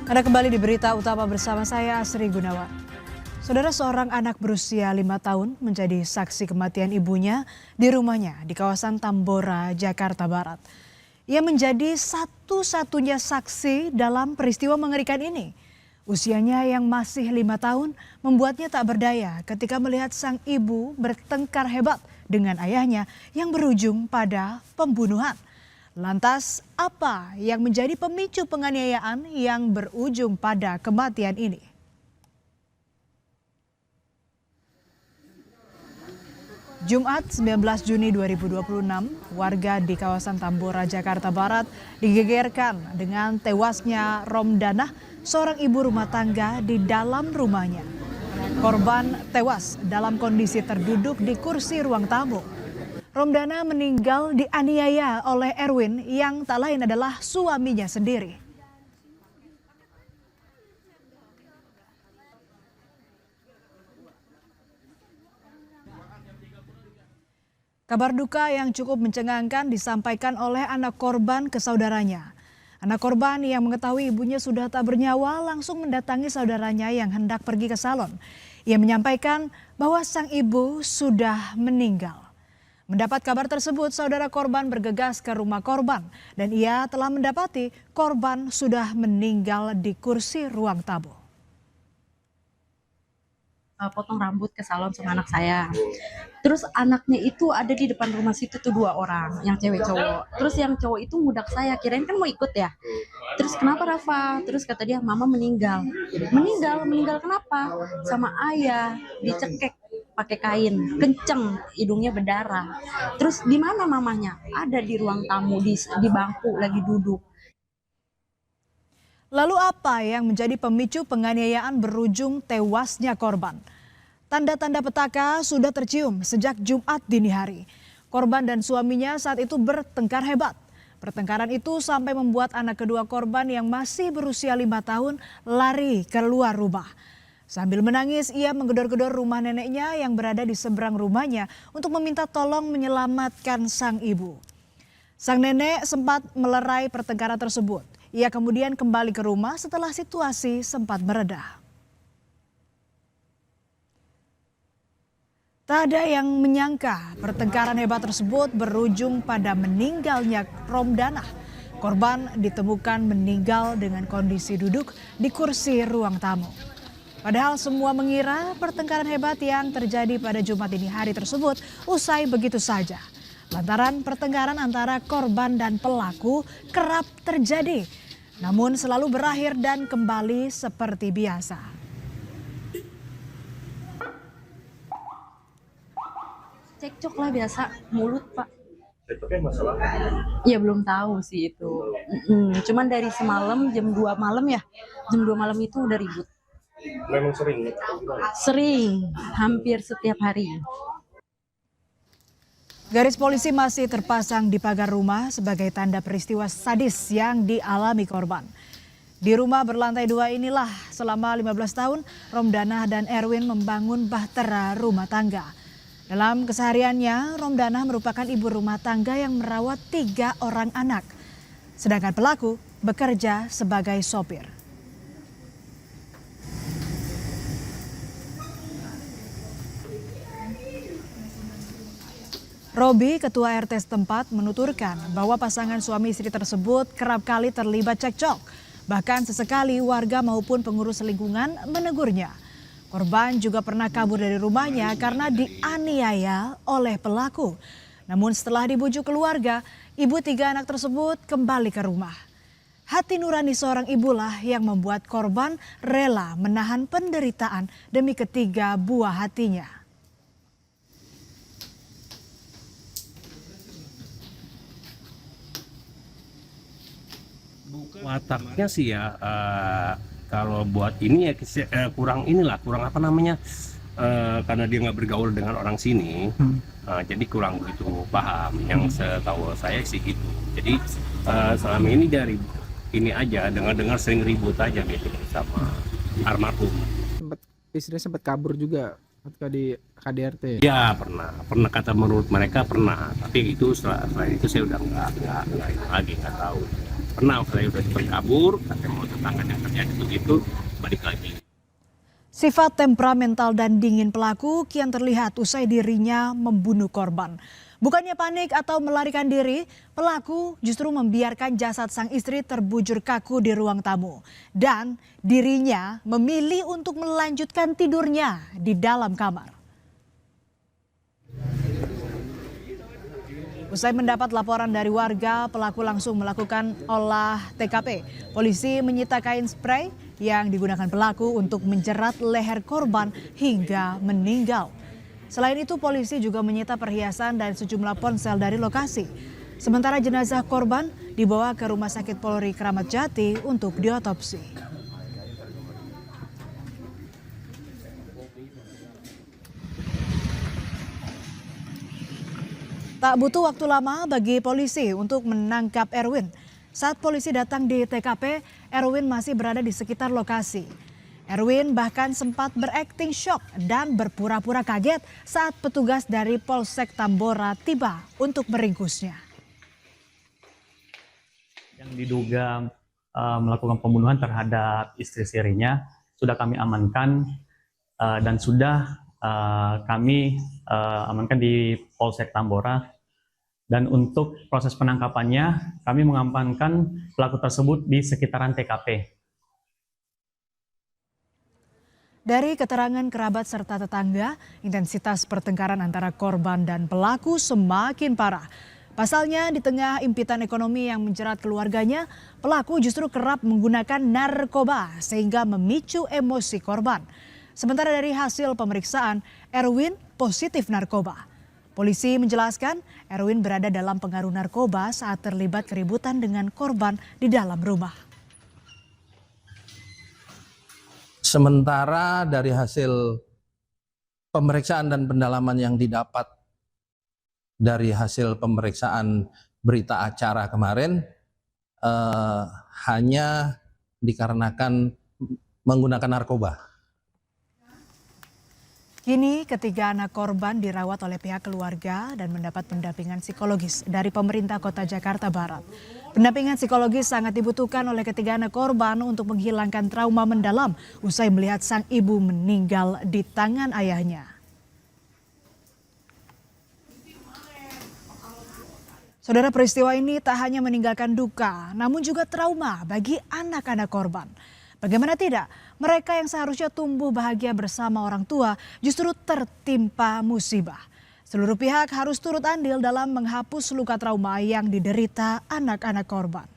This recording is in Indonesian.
Anda kembali di berita utama bersama saya Asri Gunawan. Saudara, seorang anak berusia 5 tahun menjadi saksi kematian ibunya di rumahnya di kawasan Tambora, Jakarta Barat. Ia menjadi satu-satunya saksi dalam peristiwa mengerikan ini. Usianya yang masih 5 tahun membuatnya tak berdaya ketika melihat sang ibu bertengkar hebat dengan ayahnya yang berujung pada pembunuhan. Lantas, apa yang menjadi pemicu penganiayaan yang berujung pada kematian ini? Jumat 19 Juni 2026, warga di kawasan Tambora, Jakarta Barat digegerkan dengan tewasnya Romdanah, seorang ibu rumah tangga di dalam rumahnya. Korban tewas dalam kondisi terduduk di kursi ruang tamu. Romdanah meninggal dianiaya oleh Erwin yang tak lain adalah suaminya sendiri. Kabar duka yang cukup mencengangkan disampaikan oleh anak korban ke saudaranya. Anak korban yang mengetahui ibunya sudah tak bernyawa langsung mendatangi saudaranya yang hendak pergi ke salon. Ia menyampaikan bahwa sang ibu sudah meninggal. Mendapat kabar tersebut, saudara korban bergegas ke rumah korban dan ia telah mendapati korban sudah meninggal di kursi ruang tamu. Potong rambut ke salon sama anak saya. Terus anaknya itu ada di depan rumah situ tuh 2 orang, yang cewek cowok. Terus yang cowok itu ngudak saya, kirain kan mau ikut ya. Terus kenapa Rafa? Terus kata dia mama meninggal. Meninggal kenapa? Sama ayah dicekek pakai kain, kenceng, hidungnya berdarah. Terus di mana mamanya? Ada di ruang tamu di bangku lagi duduk. Lalu apa yang menjadi pemicu penganiayaan berujung tewasnya korban? Tanda-tanda petaka sudah tercium sejak Jumat dini hari. Korban dan suaminya saat itu bertengkar hebat. Pertengkaran itu sampai membuat anak kedua korban yang masih berusia 5 tahun lari keluar rumah. Sambil menangis, ia menggedor-gedor rumah neneknya yang berada di seberang rumahnya untuk meminta tolong menyelamatkan sang ibu. Sang nenek sempat melerai pertengkaran tersebut. Ia kemudian kembali ke rumah setelah situasi sempat mereda. Tak ada yang menyangka pertengkaran hebat tersebut berujung pada meninggalnya Romdanah. Korban ditemukan meninggal dengan kondisi duduk di kursi ruang tamu. Padahal semua mengira pertengkaran hebat yang terjadi pada Jumat dini hari tersebut usai begitu saja. Lantaran pertengkaran antara korban dan pelaku kerap terjadi, namun selalu berakhir dan kembali seperti biasa. Cekcok lah biasa, mulut Pak. Cekcoknya masalah? Ya belum tahu sih itu. Cuman dari semalam jam 2 malam ya, jam 2 malam itu udah ribut. Memang sering? Sering, hampir setiap hari. Garis polisi masih terpasang di pagar rumah sebagai tanda peristiwa sadis yang dialami korban. Di rumah berlantai 2 inilah selama 15 tahun Romdanah dan Erwin membangun bahtera rumah tangga. Dalam kesehariannya, Romdanah merupakan ibu rumah tangga yang merawat 3 orang anak. Sedangkan pelaku bekerja sebagai sopir. Robi, ketua RT setempat, menuturkan bahwa pasangan suami istri tersebut kerap kali terlibat cekcok. Bahkan sesekali warga maupun pengurus lingkungan menegurnya. Korban juga pernah kabur dari rumahnya karena dianiaya oleh pelaku. Namun setelah dibujuk keluarga, ibu 3 anak tersebut kembali ke rumah. Hati nurani seorang ibulah yang membuat korban rela menahan penderitaan demi ketiga buah hatinya. Wataknya sih ya kalau buat ini ya kurang apa namanya, karena dia nggak bergaul dengan orang sini, jadi kurang begitu paham. Yang setahu saya sih gitu. Jadi selama ini dari ini aja dengar sering ribut aja gitu sama almarhum. Istrinya sempat kabur juga ketika di KDRT. Ya pernah kata menurut mereka pernah, tapi itu setelah itu saya udah nggak lagi nggak tahu. Pernah saya udah sempat kabur, katanya mau tetangganya kerja terjadi begitu balik lagi. Sifat temperamental dan dingin pelaku kian terlihat usai dirinya membunuh korban. Bukannya panik atau melarikan diri, pelaku justru membiarkan jasad sang istri terbujur kaku di ruang tamu. Dan dirinya memilih untuk melanjutkan tidurnya di dalam kamar. Usai mendapat laporan dari warga, pelaku langsung melakukan olah TKP. Polisi menyita kain spray yang digunakan pelaku untuk menjerat leher korban hingga meninggal. Selain itu, polisi juga menyita perhiasan dan sejumlah ponsel dari lokasi. Sementara jenazah korban dibawa ke Rumah Sakit Polri Kramat Jati untuk diotopsi. Tak butuh waktu lama bagi polisi untuk menangkap Erwin. Saat polisi datang di TKP, Erwin masih berada di sekitar lokasi. Erwin bahkan sempat berakting shock dan berpura-pura kaget saat petugas dari Polsek Tambora tiba untuk meringkusnya. Yang diduga melakukan pembunuhan terhadap istri sirinya sudah kami amankan dan sudah kami amankan di Polsek Tambora, dan untuk proses penangkapannya kami mengamankan pelaku tersebut di sekitaran TKP. Dari keterangan kerabat serta tetangga, intensitas pertengkaran antara korban dan pelaku semakin parah. Pasalnya di tengah impitan ekonomi yang menjerat keluarganya, pelaku justru kerap menggunakan narkoba sehingga memicu emosi korban. Sementara dari hasil pemeriksaan, Erwin positif narkoba. Polisi menjelaskan Erwin berada dalam pengaruh narkoba saat terlibat keributan dengan korban di dalam rumah. Sementara dari hasil pemeriksaan dan pendalaman yang didapat dari hasil pemeriksaan berita acara kemarin, hanya dikarenakan menggunakan narkoba. Kini ketiga anak korban dirawat oleh pihak keluarga dan mendapat pendampingan psikologis dari pemerintah Kota Jakarta Barat. Pendampingan psikologis sangat dibutuhkan oleh ketiga anak korban untuk menghilangkan trauma mendalam usai melihat sang ibu meninggal di tangan ayahnya. Saudara, peristiwa ini tak hanya meninggalkan duka, namun juga trauma bagi anak-anak korban. Bagaimana tidak, mereka yang seharusnya tumbuh bahagia bersama orang tua justru tertimpa musibah. Seluruh pihak harus turut andil dalam menghapus luka trauma yang diderita anak-anak korban.